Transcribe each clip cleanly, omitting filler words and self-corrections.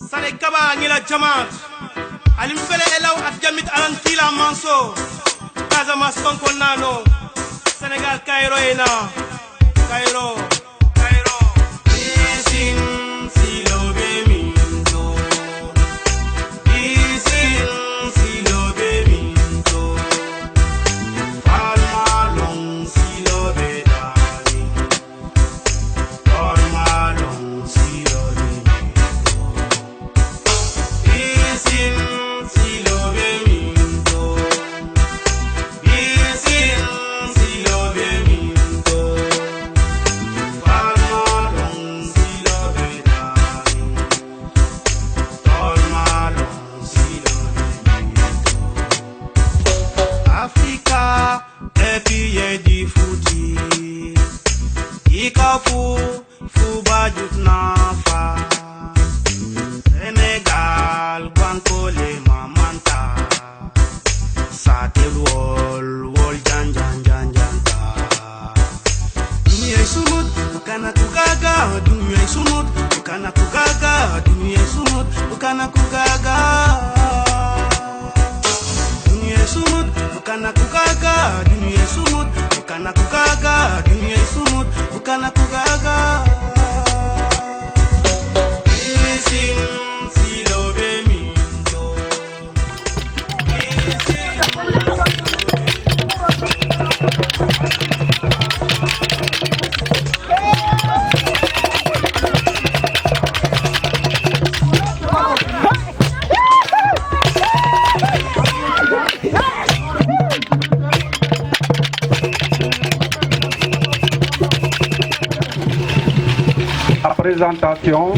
Sale kaba ngila jamaat alim fele elaw at jamit alan kila manso Casamance konkol nano Senegal Cairo ena Cairo Isin silo beminto Isin silo beminto Palmalong silo bedani Palmalong silo beminto Isin silo beminto Isin silo beminto Palmalong silo bedani Palmalong silo beminto Africa epiye di futi Ikafu fubajut nafa Senegal guankole mamanta Satel wol jan Dunia sumut ukana kugaga Dunia sumut ukana kugaga Dunia sumut ukana kugaga Dunia sumut ukana kugaga Dunia sumut ukana kugaga Dunia sumut ukana kugaga Isin silo beminto La présentation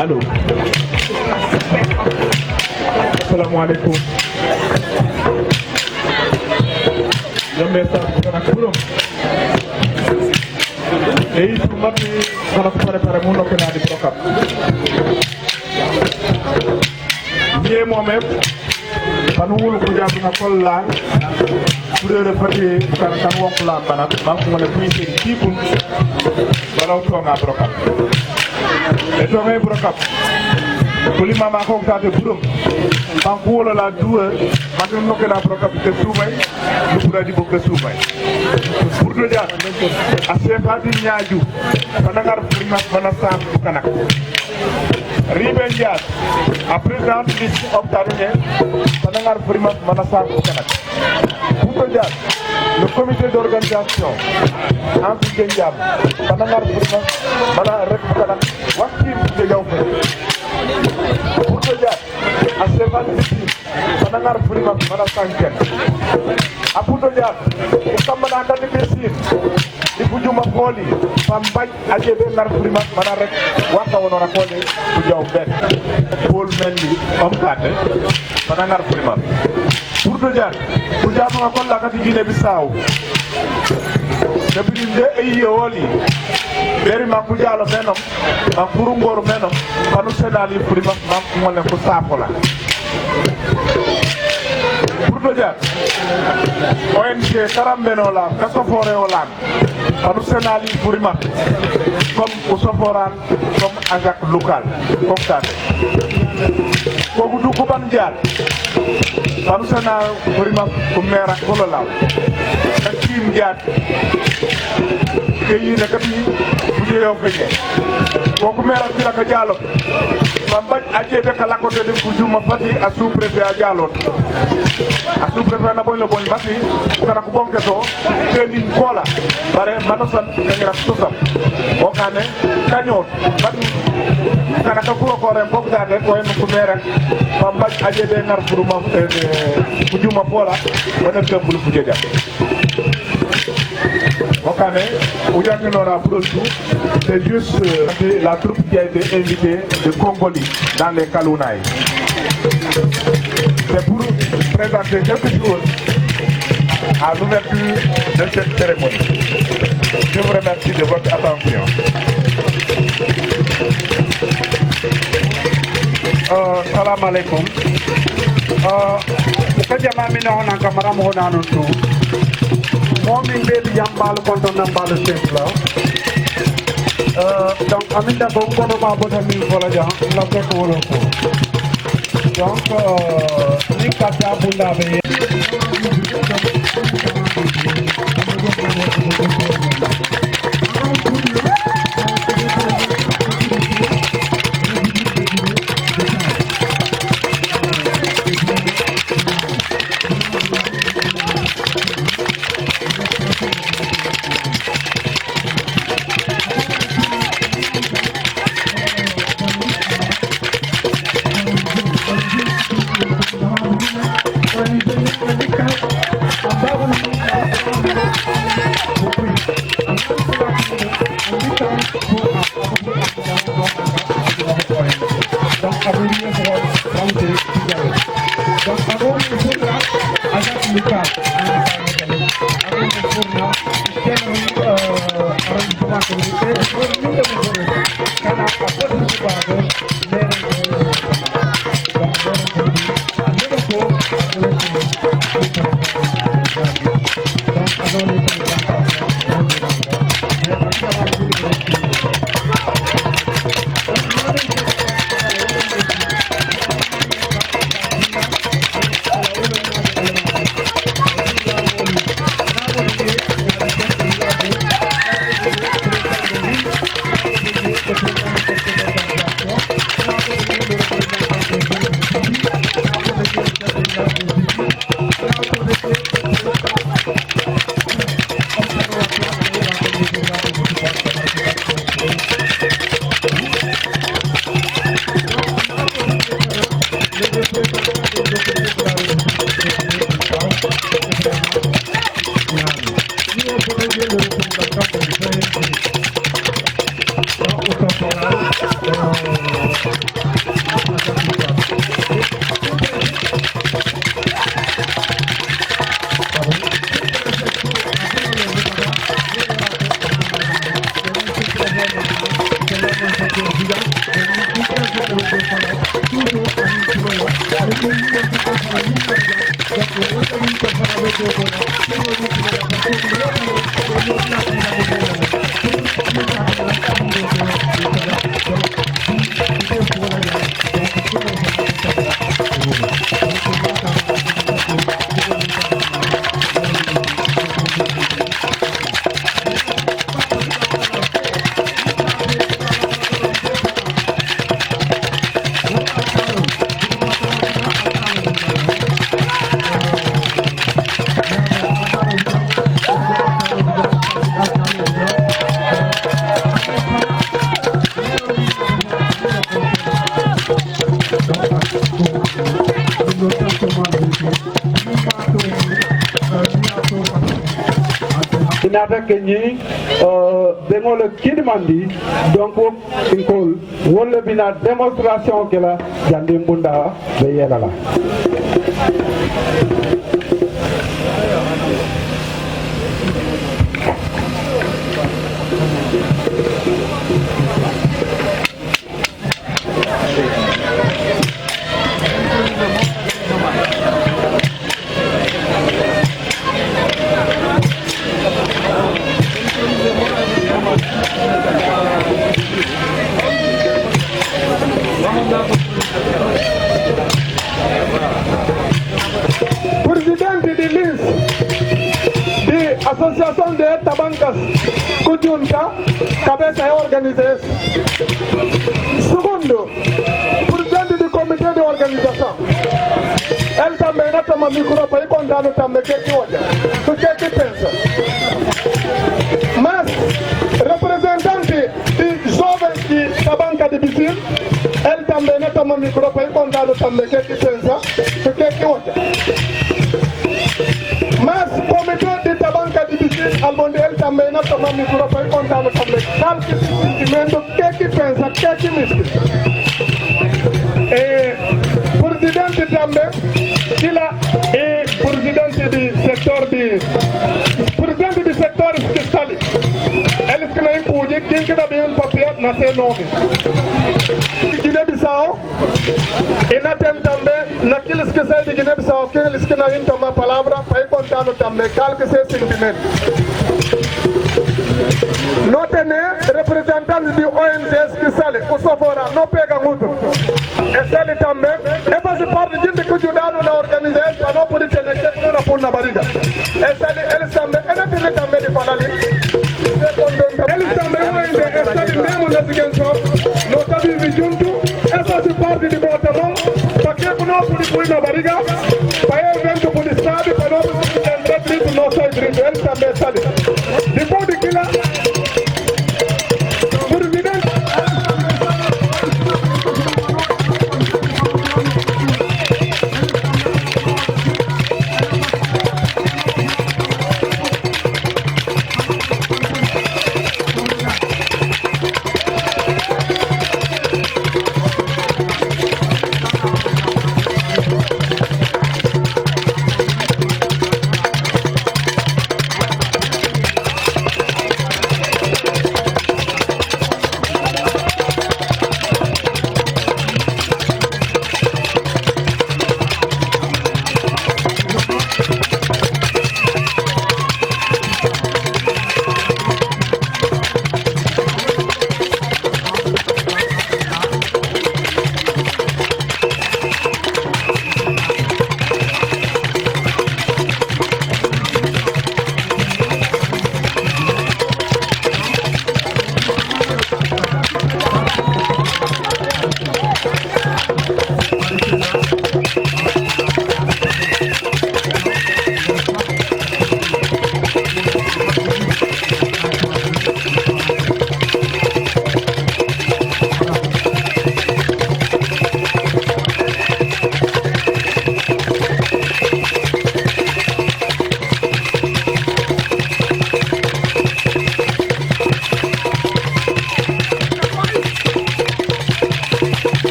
Allô. Assalamu alaikum. E isso mati kana prepare muno kena di prokap. Niye momem panul ko jabu na kolla pure fati kan wonkulan bana banku mala puisi kipun balaw to nga prokap. E to ngay prokap kuli mama ko tate burum banku wala la duwa matin no kena prokap te sumay lu pura di bokka sumay pour do jaar ase fati nyaaju panangar primas bana sam kanak Ribe Ndiaye, à président de liste Optarine, Sanangar Primat Manassa Kanak. Bouto Ndiaye, le comité d'organisation, Anti Ndiaye, Sanangar Primat Mana Rek Kanak, Wakim de Yaufe. Bouto Ndiaye, à Stéphane Sissi, Sanangar Primat Manassa Kanak. À Bouto Ndiaye, Kamana Kati Pessin, di Bujuma Koli, Pambaj Ajebe Nar Primat Mana Rek, Waka Wonora Koli, Bujaw Ben, Paul Mendy, Omkate, Sanangar Primat. Bouto Ndiaye, Bujama Kola Kati Guinée Bissau. Depuis de Eyoli, Beri Makujalo Menom, Makurungor Menom, Panu Senali Primat Mone Kusapola. Bouto Ndiaye, ONG Karambenola, Kasofore Olan, Panu Senali Primat, comme Usoforan, comme Agak local, comme ça. Kogudu Kuban Ndiaye, Panu Senali Primat, comme Mera Kolola, Kakim Ndiaye, Keyi Nakati, Bujeyo Kenye, Kogu Mera Piraka Diallo, Pambaj Ajebe Kalakote de Bujuma Fati, a sous-préfet à Diallo. A sous-préfet na boy le boy Bati, kana kubonketo, Kenin Kola, Bare Manosan, Kanyara Susam, Okane, Kanyon, Bati, kana Kakuro Kore, Bogdade, Koen Kumera, Pambaj Ajebe Nar Bujuma Pola, Wana Kembulu Bujeja. Okane, Ouyaki Nora Boulotou, c'est juste la troupe qui a été invitée de Congoli dans les Kalounaï. C'est pour présenter quelque chose à l'ouverture de cette cérémonie. Je vous remercie de votre attention. Salam alaikum. Kajama mina hona kamara mo hona nuntu. Momi be yambal konton nambal sefla. Donc aminta ko kono ma bota min fola ja la ko wolo ko. Donc ni kata bunda be inata kenyi dengol kidmandi donc inkol wolle bina démonstration kela jande bunda be yelala Presidente de Lins de Associação de Tabancas Kujunta, cabeça é organizada. Segundo, presidente do comitê de organização. Ele também não toma micro para ir contar no também que olha. O que pensa? Mas, representante de jovens de Tabanca de Bisil, ele também não toma micro para ir contar no também que pensa. O que olha? Mas, comitê de Tabanca de Bisil, onde ele também não toma micro para ir contar no também. Qual que esse sentimento, o que pensa, o que mistura? Presidente também, presidente do setor fiscal, eles que não impudem, quem que dá bem um papel nascer nome. Guiné-Bissau, e na tem também, naqueles que saem de Guiné-Bissau, aqueles que não tomam a palavra, para ir contando também, qual que é sentimento. Não tem representantes de ONGs que saem, o Sofora, não pega muito. E ele também, é faz parte de gente que ajudaram na organização, para não poder ter que não pôr na barriga. Eles também, ele tem também de falar ali. Eles também, eles mesmo na seguinte, não está vivendo junto, é faz parte de Guatemala, para que não pode pôr na barriga, para evento por estado, para não entrar dentro do nosso direito, eles também sabem. Depois de que lá,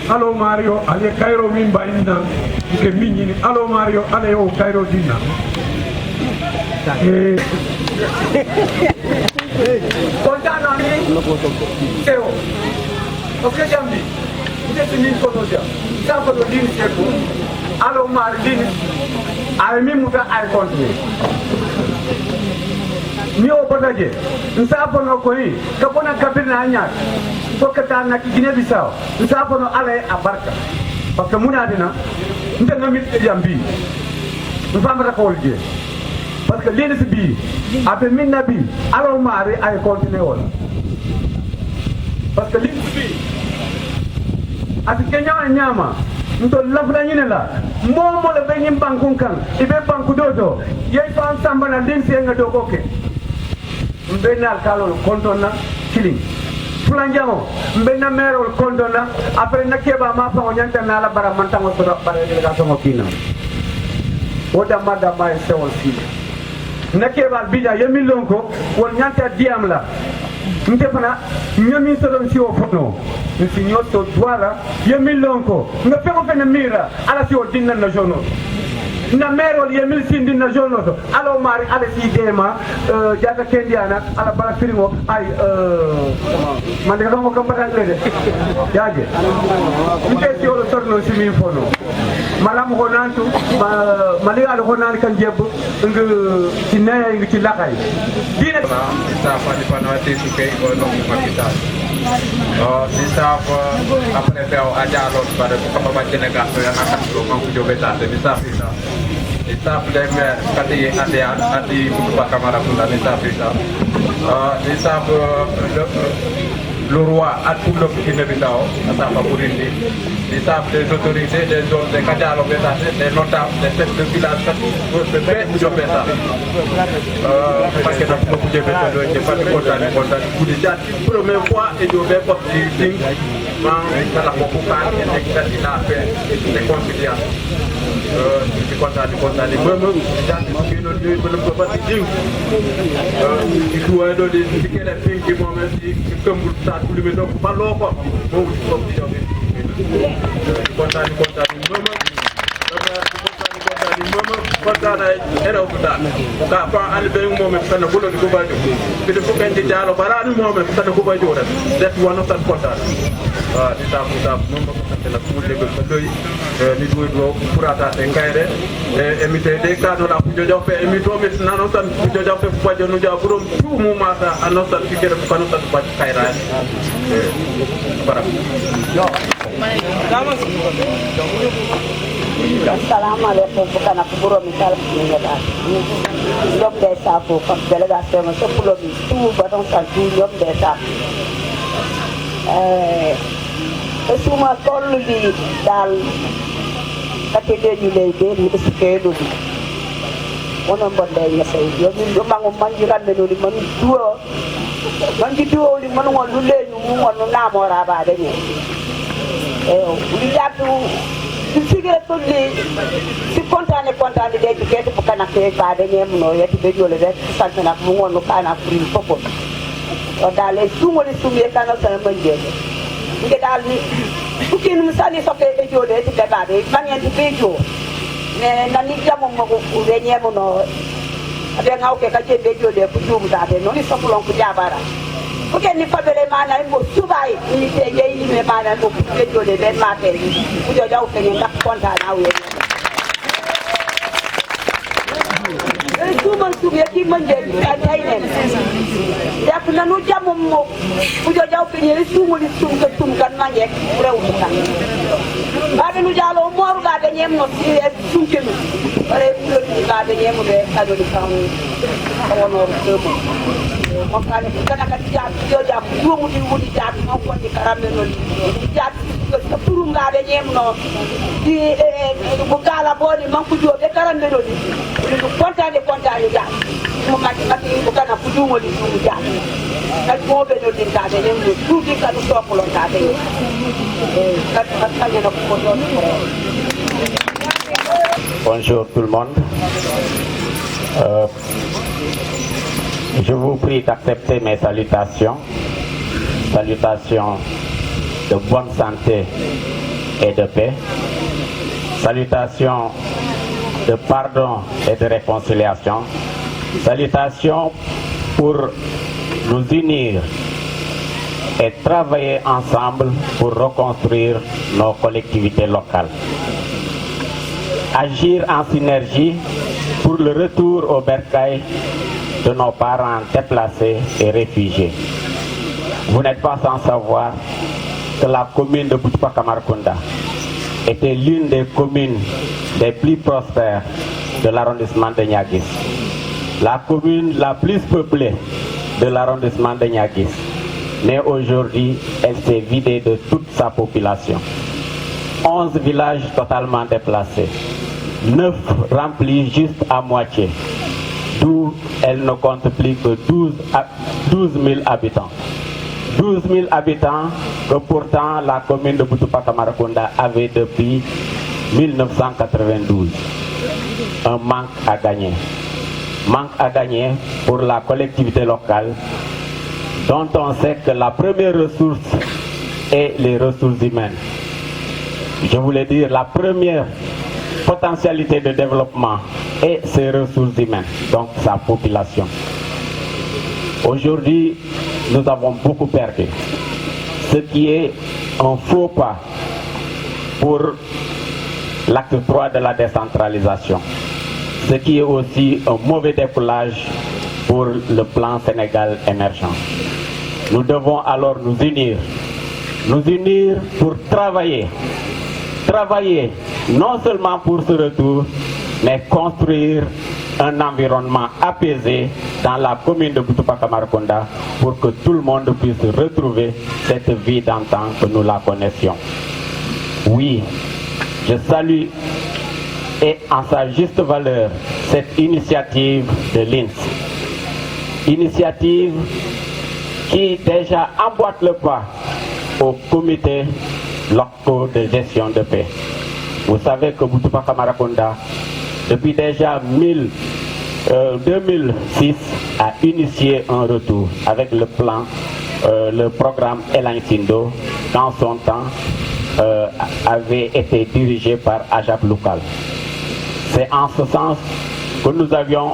Allo Mario, ale Cairo mimba inna, che mini, allo Mario, ale o Cairo dinna. Contano ni, Teo. Ok, jambi. Ite tini kotoja. Sa koto dini seku. Allo Mario dini. Ale mi muta ay kontine. Mi o potaje. Nsa pono koi, kapona kabirna anyat. Fokata na Guinée Bissau nsa fono ala a barka parce que muna dina ndenga mit jambi nfamata ko wolje parce que lene bi abe min nabi alo mari ay continuer wala parce que lene bi ati kenya nyama nto lafla nyine la momo le benyim bankun kan ibe banku dodo yey fan sambana linse nga do koke mbenal kalo kontona killing Fulanjango, mbena merol kondona, après nakeba mapa onyanta nala bara mantango sodo bara delegação okina. Oda mada mai sewol si. Nakeba bija yemilonko, wol nyanta diamla. Ntefana nyomi sodo si o fono. Nsi nyoto twala yemilonko, ngapeko fena mira ala si o dinna na jono. Na merol yemil sindi na jono to. Alo mari ala si dema jata kendiana ala bara firimo ay man de ko ko mbatal de yaage nte ci wala torno ci mi fono malam ko nantu mali ala ko nan kan jeb nga ci neey nga ci lakay dina sa fa di panwati su kay ko no makita bisa après faire aja lot pada ko ba ci nega to yana kan ko ko jobe ta de bisa bisa Isa play me kati ati buka kamera pula isa bisa isa le roi a tout le Guinée Bissau ça va pour indi isa les autorités des zones de Kadialo Beta des notables des chefs de village de faire job ça parce que dans beaucoup de Beta do je pas content pour déjà première fois et je vais pas dire dans la beaucoup kan et que ça fait des conciliations di kontaan même dan ki no di belum ko bati ding di duwa do di kele pinki moment di kembul ta kulime do ba loko mo ko di kontaan kontaan ero buta ka fa al be momen tan bulo di ko bajo bi de fuken di jalo barani momen tan ko bajo rek det wono tan kontaan wa di ta mom ko tan la ko lebel ko doy ni do purata te kayre e mi te de ka do la ko jojo fe e mi to mi nano tan ko jojo fe ko bajo no jaburum tu mu mata anotan fi kere ko tan ba kayra para yo Assalamualaikum bukan aku buru misal mengajar. Jom desa aku kap delegasi masuk pulau itu barang satu jom desa. Semua kalau di dal katide julai di sekelu. Orang berdaya saya. Jom bangun manjiran dulu di mana dua. Manjir dua di mana orang dulu ni orang nama orang apa ni. Ulihat tu. Sigire tolli si kontane de jukete ko kana ke ba de nyem no yati be jole de santana ko ngono kana fri fofo o dale sumoli sumye kana sana manje nge dal ni fukin musani soke be jole ti be ba de banyen ti be jo ne nani jamo mo ko be nyem no abe ngaw ke ka je be jole ko jum da de no ni sopulon ko jabara fukin ni fabele mana mo subai ni te yeyi me mana ko be jole be ma te ku jo jaw fe ni ndax kontaan aw ye suman subi ki manje ay nen def na nu jamm mo ku jo jaw fe ni sumuli sum ka tum kan manje rew kan ba nu jalo moru ga de nyem no si sum ke mi bare lu ga de nyem be ado di kan wono ko mo kane kana ka jam yo jam dumu di wudi jam mo ko di karambe no jam ko turum ga de nyem no di bu kala boni man ku jobe karambe no di kontane jam mo ma ti bu kana ku dumu di dumu jam ak mo be no di ga de nyem no tudi ka no to ko lon ta de ka no ko do Bonjour tout le monde. Je vous prie d'accepter mes salutations. Salutations de bonne santé et de paix. Salutations de pardon et de réconciliation. Salutations pour nous unir et travailler ensemble pour reconstruire nos collectivités locales. Agir en synergie pour le retour au bercail de nos parents déplacés et réfugiés. Vous n'êtes pas sans savoir que la commune de Boutoupa Marcounda était l'une des communes les plus prospères de l'arrondissement de Niaguis. La commune la plus peuplée de l'arrondissement de Niaguis. Mais aujourd'hui, elle s'est vidée de toute sa population. 11 villages totalement déplacés. 9 remplis juste à moitié. D'où elle ne compte plus que 12 000 habitants. 12 000 habitants que pourtant la commune de Boutoupa Marcounda avait depuis 1992. Un manque à gagner. Manque à gagner pour la collectivité locale dont on sait que la première ressource est les ressources humaines. Je voulais dire la première potentialité de développement et ses ressources humaines, donc sa population. Aujourd'hui, nous avons beaucoup perdu, ce qui est un faux pas pour l'acte 3 de la décentralisation, ce qui est aussi un mauvais décollage pour le plan Sénégal émergent. Nous devons alors nous unir pour travailler non seulement pour ce retour, mais construire un environnement apaisé dans la commune de Boutoupa Marcounda pour que tout le monde puisse retrouver cette vie d'antan que nous la connaissions. Oui, je salue et en sa juste valeur cette initiative de l'INS. Initiative qui déjà emboîte le pas au comité locaux de gestion de paix. Vous savez que Boutoupa Marcounda, depuis déjà 2006, a initié un retour avec le plan, le programme Elan Sindo. Dans son temps, avait été dirigé par Ajab Loukal. C'est en ce sens que nous avions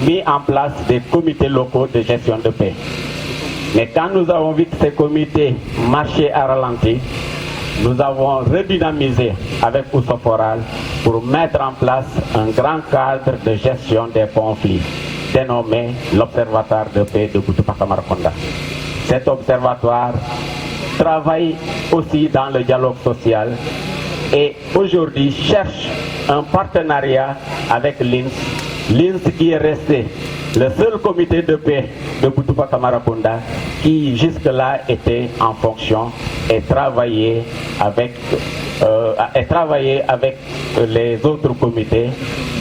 mis en place des comités locaux de gestion de paix. Mais quand nous avons vu que ces comités marchaient à ralenti, nous avons redynamisé avec Oussoforal pour mettre en place un grand cadre de gestion des conflits, dénommé l'Observatoire de paix de Boutoupa Maraconda. Cet observatoire travaille aussi dans le dialogue social et aujourd'hui cherche un partenariat avec l'INS. L'INS qui est resté le seul comité de paix de Boutoupa Maraconda qui jusque-là était en fonction et travaillait avec les autres comités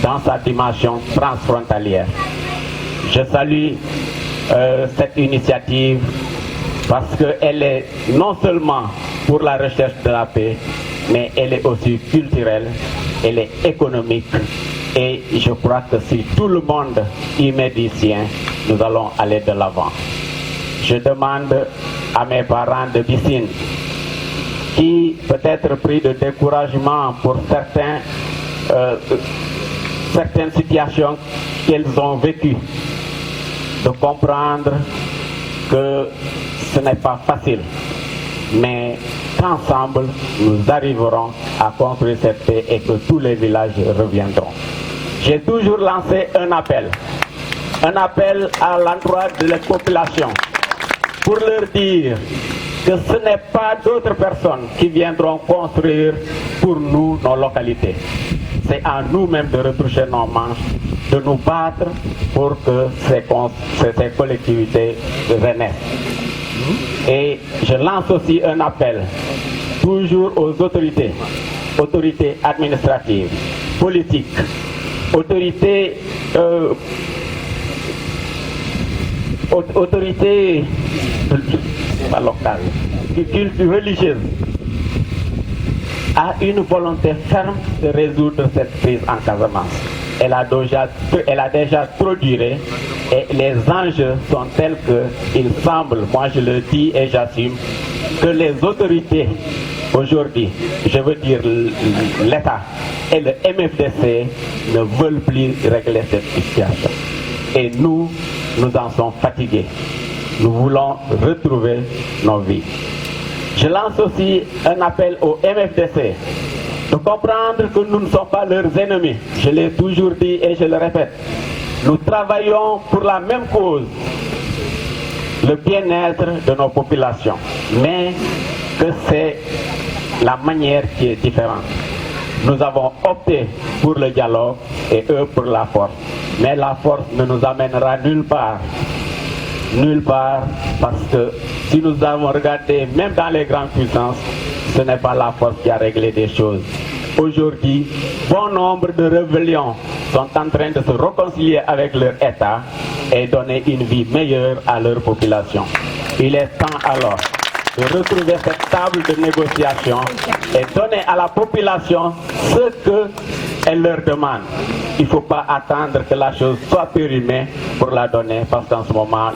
dans sa dimension transfrontalière. Je salue cette initiative parce qu'elle est non seulement pour la recherche de la paix, mais elle est aussi culturelle, elle est économique. Et je crois que si tout le monde y met du sien, nous allons aller de l'avant. Je demande à mes parents de Bissine, qui peut-être pris de découragement pour certaines situations qu'elles ont vécues, de comprendre que ce n'est pas facile, mais qu'ensemble nous arriverons à construire cette paix et que tous les villages reviendront. J'ai toujours lancé un appel à l'endroit de la population pour leur dire que ce n'est pas d'autres personnes qui viendront construire pour nous nos localités. C'est à nous-mêmes de retrouver nos manches, de nous battre pour que ces collectivités renaissent. Et je lance aussi un appel toujours aux autorités administratives, politiques, autorités locales, religieuses, a une volonté ferme de résoudre cette crise en Casamance. Elle a déjà trop duré et les enjeux sont tels qu'il semble, moi je le dis et j'assume, que les autorités aujourd'hui, je veux dire l'État et le MFDC ne veulent plus régler cette situation. Et nous en sommes fatigués. Nous voulons retrouver nos vies. Je lance aussi un appel au MFDC de comprendre que nous ne sommes pas leurs ennemis. Je l'ai toujours dit et je le répète. Nous travaillons pour la même cause, le bien-être de nos populations. Mais que c'est la manière qui est différente. Nous avons opté pour le dialogue et eux pour la force. Mais la force ne nous amènera nulle part. Nulle part, parce que si nous avons regardé, même dans les grandes puissances, ce n'est pas la force qui a réglé des choses. Aujourd'hui, bon nombre de rébellions sont en train de se réconcilier avec leur État et donner une vie meilleure à leur population. Il est temps alors de retrouver cette table de négociation et donner à la population ce qu'elle leur demande. Il ne faut pas attendre que la chose soit périmée pour la donner, parce qu'en ce moment,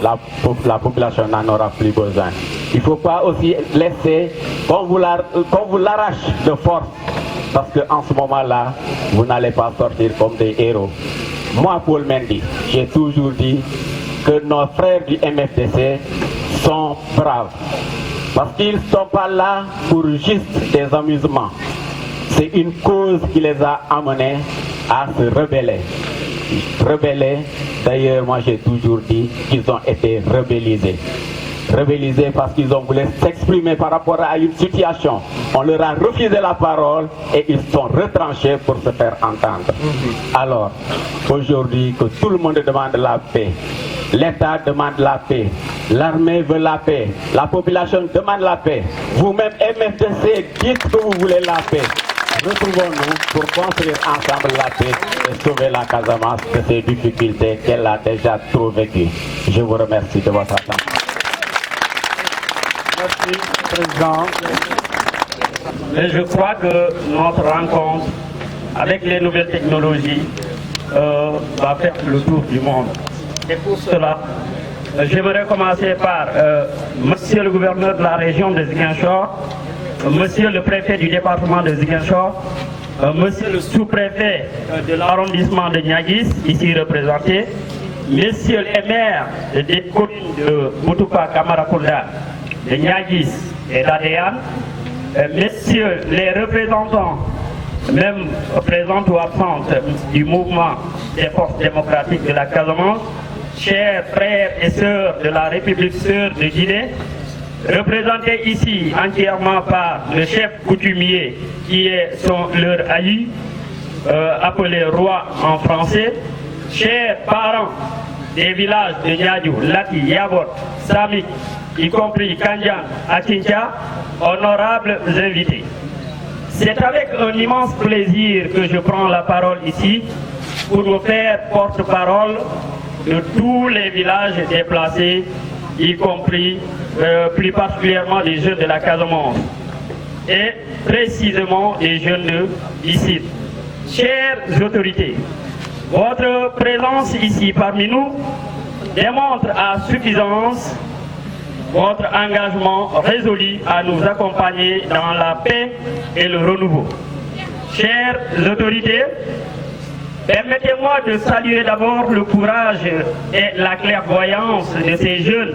la population n'en aura plus besoin. Il ne faut pas aussi laisser qu'on vous l'arrache de force, parce qu'en ce moment-là, vous n'allez pas sortir comme des héros. Moi, Paul Mendy, j'ai toujours dit que nos frères du MFDC sont braves, parce qu'ils ne sont pas là pour juste des amusements. C'est une cause qui les a amenés à se rebeller. D'ailleurs, moi j'ai toujours dit qu'ils ont été rebellisés. Rebellisés parce qu'ils ont voulu s'exprimer par rapport à une situation. On leur a refusé la parole et ils sont retranchés pour se faire entendre. Alors, aujourd'hui que tout le monde demande la paix, l'État demande la paix, l'armée veut la paix, la population demande la paix. Vous-même, MFDC, dites que vous voulez la paix. Retrouvons-nous pour construire ensemble la paix et sauver la Casamance de ces difficultés qu'elle a déjà trop vécues. Je vous remercie de votre attention. Merci, Président. Et je crois que notre rencontre avec les nouvelles technologies va faire le tour du monde. Et pour cela, j'aimerais commencer par Monsieur le gouverneur de la région de Ziguinchor, Monsieur le préfet du département de Ziguinchor, Monsieur le sous-préfet de l'arrondissement de Niaguis, ici représenté, Messieurs les maires des communes de Boutoupa, Kamarakounda, de Niaguis et d'Adéane, Messieurs les représentants, même présents ou absents du mouvement des forces démocratiques de la Casamance, chers frères et sœurs de la République sœur de Guinée, représentés ici entièrement par le chef coutumier qui est leur haï, appelé roi en français, chers parents des villages de Niadiou, Lati, Yabot, Samik, y compris Kandian, Achincha, honorables invités. C'est avec un immense plaisir que je prends la parole ici pour vous faire porte-parole de tous les villages déplacés, y compris plus particulièrement des jeunes de la Casamance et précisément des jeunes d'ici. Chères autorités, votre présence ici parmi nous démontre à suffisance votre engagement résolu à nous accompagner dans la paix et le renouveau. Chères autorités, permettez-moi de saluer d'abord le courage et la clairvoyance de ces jeunes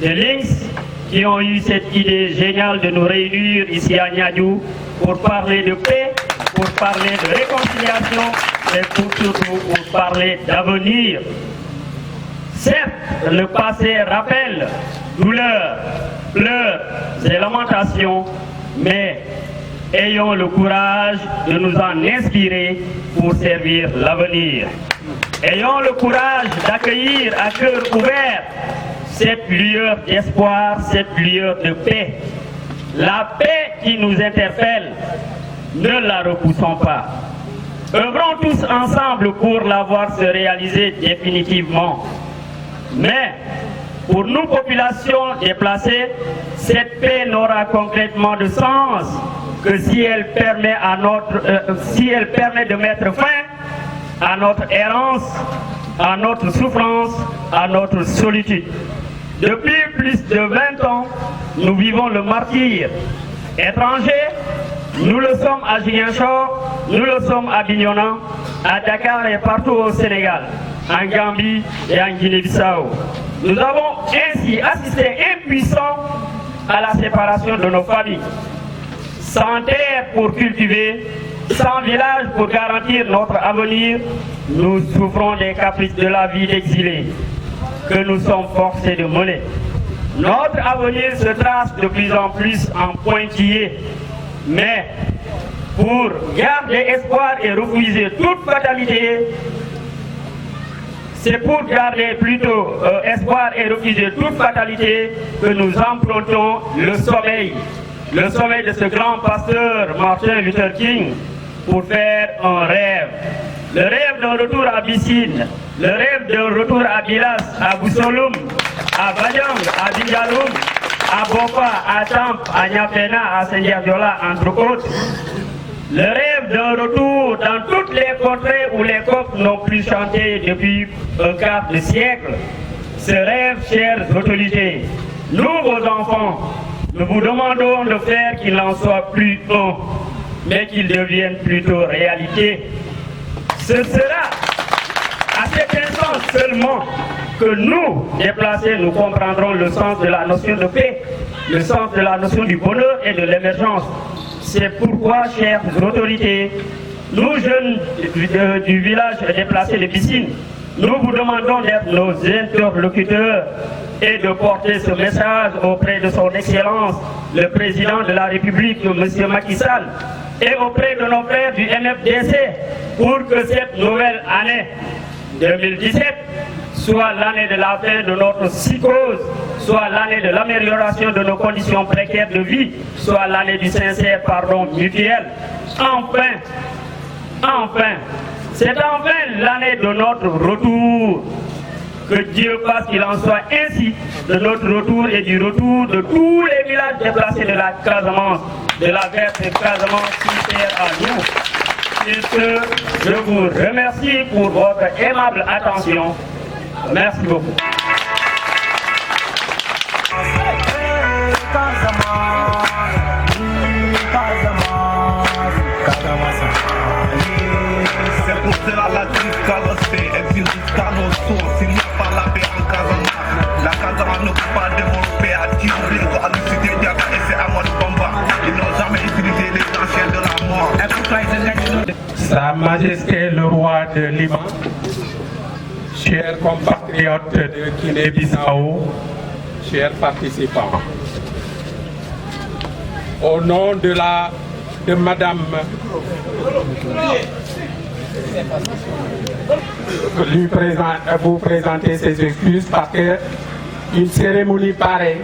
de Lynx qui ont eu cette idée géniale de nous réunir ici à Niadiou pour parler de paix, pour parler de réconciliation et surtout pour parler d'avenir. Certes, le passé rappelle douleur, pleurs et lamentations, mais ayons le courage de nous en inspirer pour servir l'avenir. Ayons le courage d'accueillir à cœur ouvert cette lueur d'espoir, cette lueur de paix. La paix qui nous interpelle, ne la repoussons pas. Œuvrons tous ensemble pour la voir se réaliser définitivement. Mais pour nous, populations déplacées, cette paix n'aura concrètement de sens que si elle permet, de mettre fin à notre errance, à notre souffrance, à notre solitude. Depuis plus de 20 ans, nous vivons le martyre. Étrangers, nous le sommes à Ziguinchor, nous le sommes à Bignona, à Dakar et partout au Sénégal, en Gambie et en Guinée-Bissau. Nous avons ainsi assisté impuissants à la séparation de nos familles. Sans terre pour cultiver, sans village pour garantir notre avenir, nous souffrons des caprices de la vie d'exilés que nous sommes forcés de mener. Notre avenir se trace de plus en plus en pointillé, mais pour garder espoir et refuser toute fatalité, c'est pour garder plutôt espoir et refuser toute fatalité que nous empruntons le sommeil de ce grand pasteur Martin Luther King pour faire un rêve. Le rêve d'un retour à Bissine, le rêve d'un retour à Bilas, à Boussoloum, à Badiang, à Bidjaloum, à Bopa, à Tamp, à Nyapena, à Sendiabiola, entre autres. Le rêve d'un retour dans toutes les contrées où les coqs n'ont plus chanté depuis un quart de siècle. Ce rêve, chères autorités, nous, vos enfants, nous vous demandons de faire qu'il n'en soit plus un, mais qu'il devienne plutôt réalité. Ce sera à cet instant seulement que nous, déplacés, nous comprendrons le sens de la notion de paix, le sens de la notion du bonheur et de l'émergence. C'est pourquoi, chères autorités, nous jeunes du village déplacé de Bissine, nous vous demandons d'être nos interlocuteurs et de porter ce message auprès de son Excellence, le Président de la République, M. Macky Sall, et auprès de nos frères du MFDC, pour que cette nouvelle année 2017 soit l'année de la fin de notre psychose, soit l'année de l'amélioration de nos conditions précaires de vie, soit l'année du sincère pardon mutuel. Enfin, c'est enfin l'année de notre retour. Que Dieu fasse qu'il en soit ainsi de notre retour et du retour de tous les villages déplacés de la Casamance, de la verte Casamance si chère à nous. Sur ce, je vous remercie pour votre aimable attention. Merci beaucoup. Casamance. Sa Majesté le roi de Lima, chers compatriotes de Guinée-Bissau, chers participants, au nom de Madame vous présenter ses excuses parce qu'une cérémonie pareille,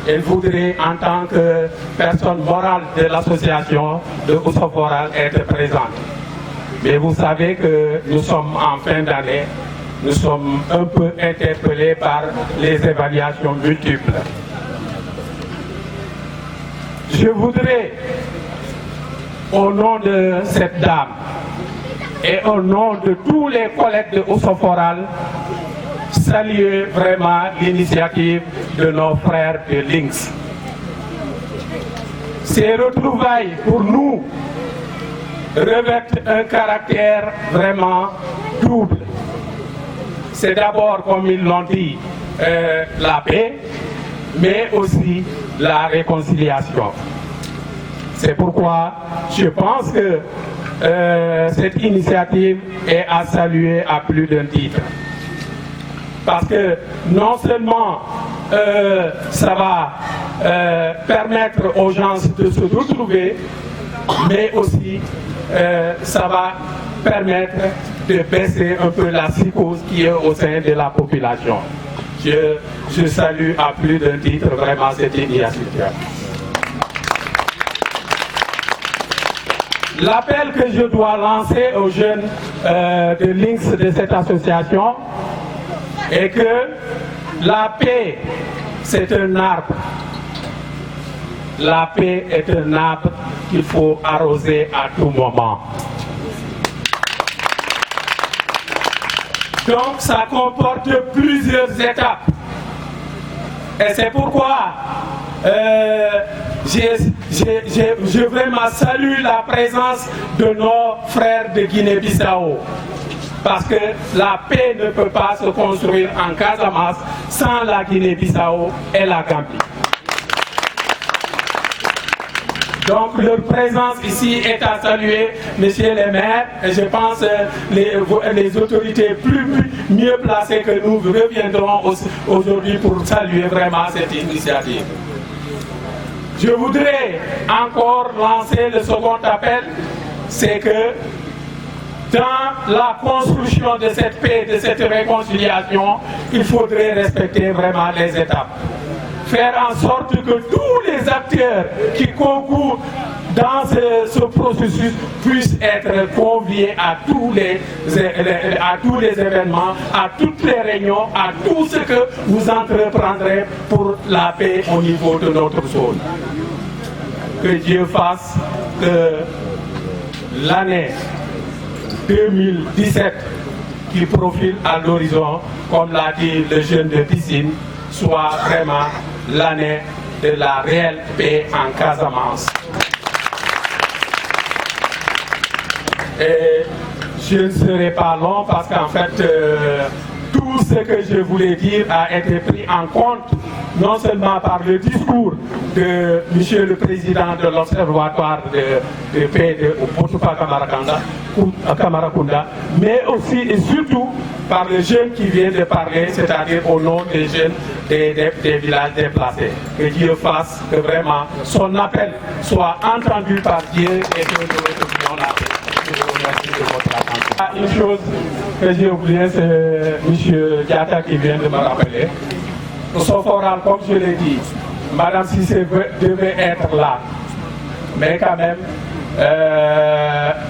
elle voudrait en tant que personne morale de l'association de Ousoforal être présente. Mais vous savez que nous sommes en fin d'année, nous sommes un peu interpellés par les évaluations multiples. Je voudrais, au nom de cette dame et au nom de tous les collègues de Ousoforal, saluer vraiment l'initiative de nos frères de Lynx. Ces retrouvailles pour nous revêtent un caractère vraiment double. C'est d'abord, comme ils l'ont dit, la paix, mais aussi la réconciliation. C'est pourquoi je pense que cette initiative est à saluer à plus d'un titre. Parce que non seulement ça va permettre aux gens de se retrouver, mais aussi ça va permettre de baisser un peu la psychose qui est au sein de la population. Je salue à plus d'un titre vraiment cette initiative. L'appel que je dois lancer aux jeunes de Lynx de cette association est que la paix, c'est un arbre. La paix est un arbre qu'il faut arroser à tout moment. Donc ça comporte plusieurs étapes. Et c'est pourquoi je vraiment salue la présence de nos frères de Guinée-Bissau. Parce que la paix ne peut pas se construire en Casamance sans la Guinée-Bissau et la Gambie. Donc leur présence ici est à saluer, messieurs les maires, et je pense les autorités mieux placées que nous reviendront aujourd'hui pour saluer vraiment cette initiative. Je voudrais encore lancer le second appel, c'est que dans la construction de cette paix, de cette réconciliation, il faudrait respecter vraiment les étapes. Faire en sorte que tous les acteurs qui concourent dans ce processus puissent être conviés à tous les événements, à toutes les réunions, à tout ce que vous entreprendrez pour la paix au niveau de notre zone. Que Dieu fasse que l'année 2017 qui profile à l'horizon, comme l'a dit le jeune de Piscine, soit vraiment l'année de la réelle paix en Casamance. Et je ne serai pas long parce qu'en fait, tout ce que je voulais dire a été pris en compte, non seulement par le discours de M. le Président de l'Observatoire de paix de Botupa Kamarakunda, mais aussi et surtout par le jeune qui vient de parler, c'est-à-dire au nom des jeunes des villages déplacés. Que Dieu fasse que vraiment son appel soit entendu par Dieu et que nous retrouvions la paix. Je vous remercie de votre attention. Une chose que j'ai oubliée, c'est M. Diata qui vient de me rappeler. Ousoforal, comme je l'ai dit, Madame Cissé devait être là, mais quand même,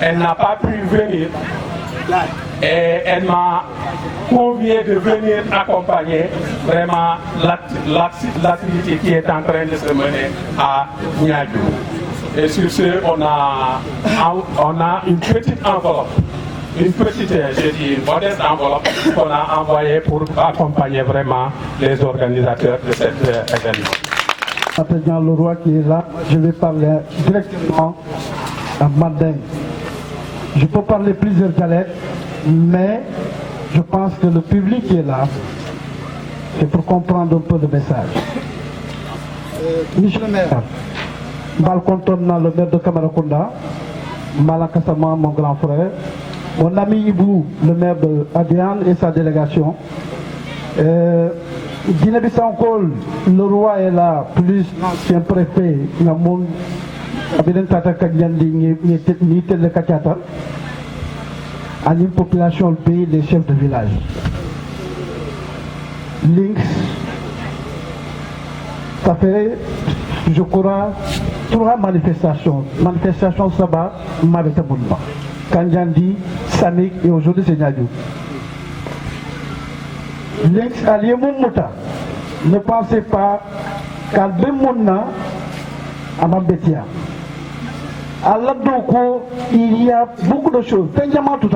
elle n'a pas pu venir et elle m'a convié de venir accompagner vraiment l'activité qui est en train de se mener à Niadou. Et sur ce, on a une petite enveloppe. Une petite, je dis une modeste enveloppe qu'on a envoyée pour accompagner vraiment les organisateurs de cet événement. Président Leroy qui est là, je vais parler directement à Manding. Je peux parler plusieurs dialectes, mais je pense que le public qui est là, c'est pour comprendre un peu le message. Monsieur le maire, Balconton, le maire de Kamarakunda, Malakassama, mon grand frère, mon ami Ibou, le maire de Adiane et sa délégation. Guinée-Bissau, le roi est là, plus l'ancien préfet, Namoun, Abiden Tata Kagyandi, Nitel de Katiata, à une population, le pays, les chefs de village. Lynx, ça fait, je crois, 3 manifestations. Manifestation Sabah, Mabeta Boulba. Kandjandi, Samik et aujourd'hui c'est Nyadou. Lynx allié Moumouta. Ne pensez pas qu'à Bemouna, à Mambetia. À Labdoko, il y a beaucoup de choses. Tout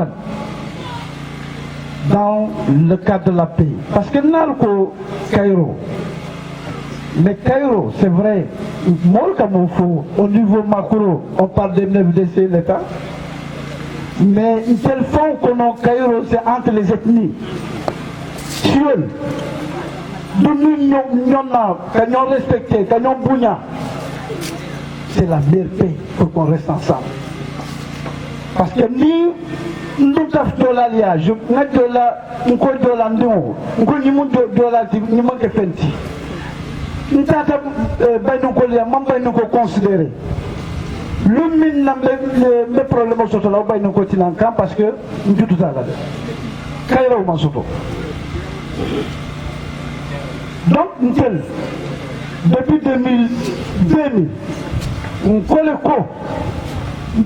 dans le cadre de la paix. Parce que Nalko Cairo, mais Cairo, c'est vrai, au niveau macro, on parle des MFDC, l'État, mais une telle fond qu'on a Cairo, c'est entre les ethnies. Nous respecté, c'est la meilleure paix pour qu'on reste ensemble. Parce que nous avons de l'alliage, nous avons de la nous avons de fenti. Nous avons considéré. Le problème sur le continent parce que nous avons tout ça là. Donc, depuis 2000, on connaît quoi?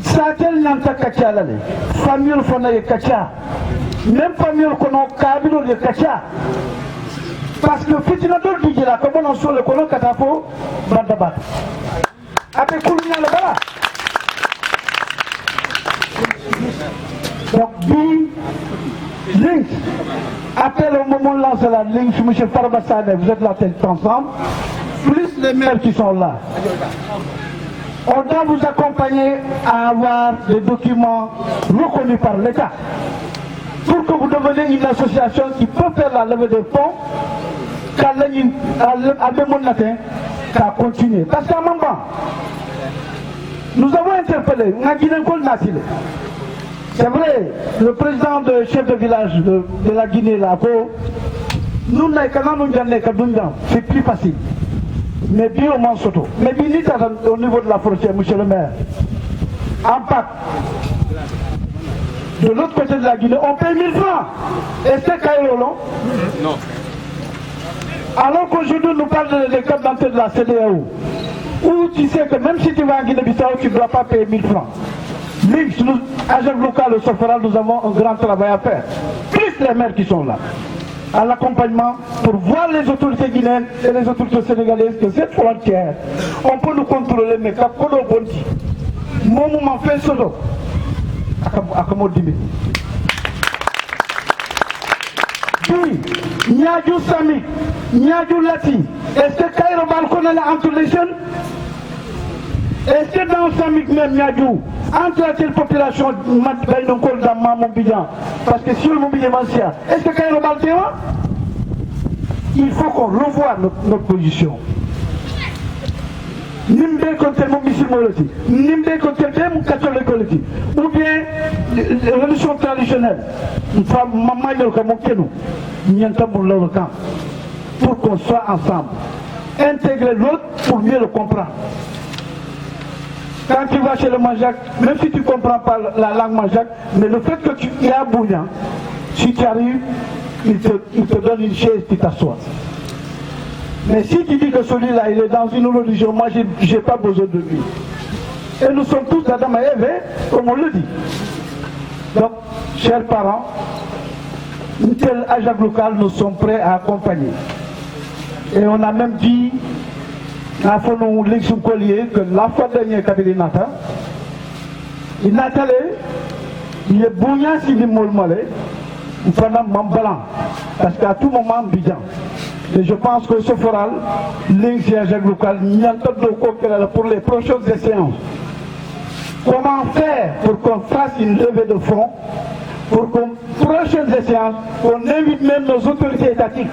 Ça tel nanta kacha la famille fona ye kacha même famille kono kabilo ye kacha parce que fitina dol di la ko bonon so le kono katafo badabat après kulnya la bala donc bi Lynx après le moment là c'est la Lynx monsieur Farba Sane vous êtes là ensemble plus les maires qui sont là. On doit vous accompagner à avoir des documents reconnus par l'État pour que vous deveniez une association qui peut faire la levée de fonds à Bémon Matin, qu'à continuer. Parce qu'à un moment, nous avons interpellé, c'est vrai, le président de chef de village de la Guinée, là, nous c'est plus facile. Mais bien au Mansoto. Mais bien au niveau de la frontière, monsieur le maire. Impact. De l'autre côté de la Guinée, on paye 1000 francs. Et c'est Cairo, non? Non. Alors qu'aujourd'hui, nous parlons des cas d'entrée de la CDAO. Où tu sais que même si tu vas en Guinée-Bissau, tu ne dois pas payer 1000 francs. Lynx, nous, agents locaux, le Sofora, nous avons un grand travail à faire. Plus les maires qui sont là. À l'accompagnement pour voir les autorités guinéennes et les autorités sénégalaises que cette frontière, on peut nous contrôler, mais quand on est bon, mon moment fait ce jour, à comment dire. Puis, Nyadou Samik, Nyadou Lati, est-ce que Cairo Balcon est entre les jeunes? Est-ce que dans Samik même Nyadou, entre la population dans Mamoubidan, parce que sur le Mamoubidan, est-ce que Cairo Balcon, il faut qu'on revoie notre position. Nimbe contre mon musulman, nimbe contre mon catholique, ou bien religion traditionnelle. Une femme, maman, il y a comme nous, pour qu'on soit ensemble. Intégrer l'autre pour mieux le comprendre. Quand tu vas chez le Manjac, même si tu ne comprends pas la langue Manjac, mais le fait que tu es à Bouillan, si tu arrives, il te donne une chaise, tu t'assois. Mais si tu dis que celui-là, il est dans une religion, moi, je n'ai pas besoin de lui. Et nous sommes tous Adam et Ève, comme on le dit. Donc, chers parents, un tel agent local, nous sommes prêts à accompagner. Et on a même dit, que la fois dernière, il n'a pas il est bouillant si il est molmalé, il faut blanc, parce qu'à tout moment, bidon. Et je pense que ce foral, Lynx et agent local, il y a pour les prochaines séances. Comment faire pour qu'on fasse une levée de fonds, pour qu'aux prochaines séances, on invite même nos autorités étatiques.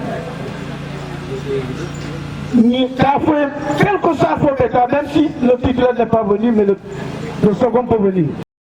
Quel que soit l'État, même si le titulaire n'est pas venu, mais le second peut venir.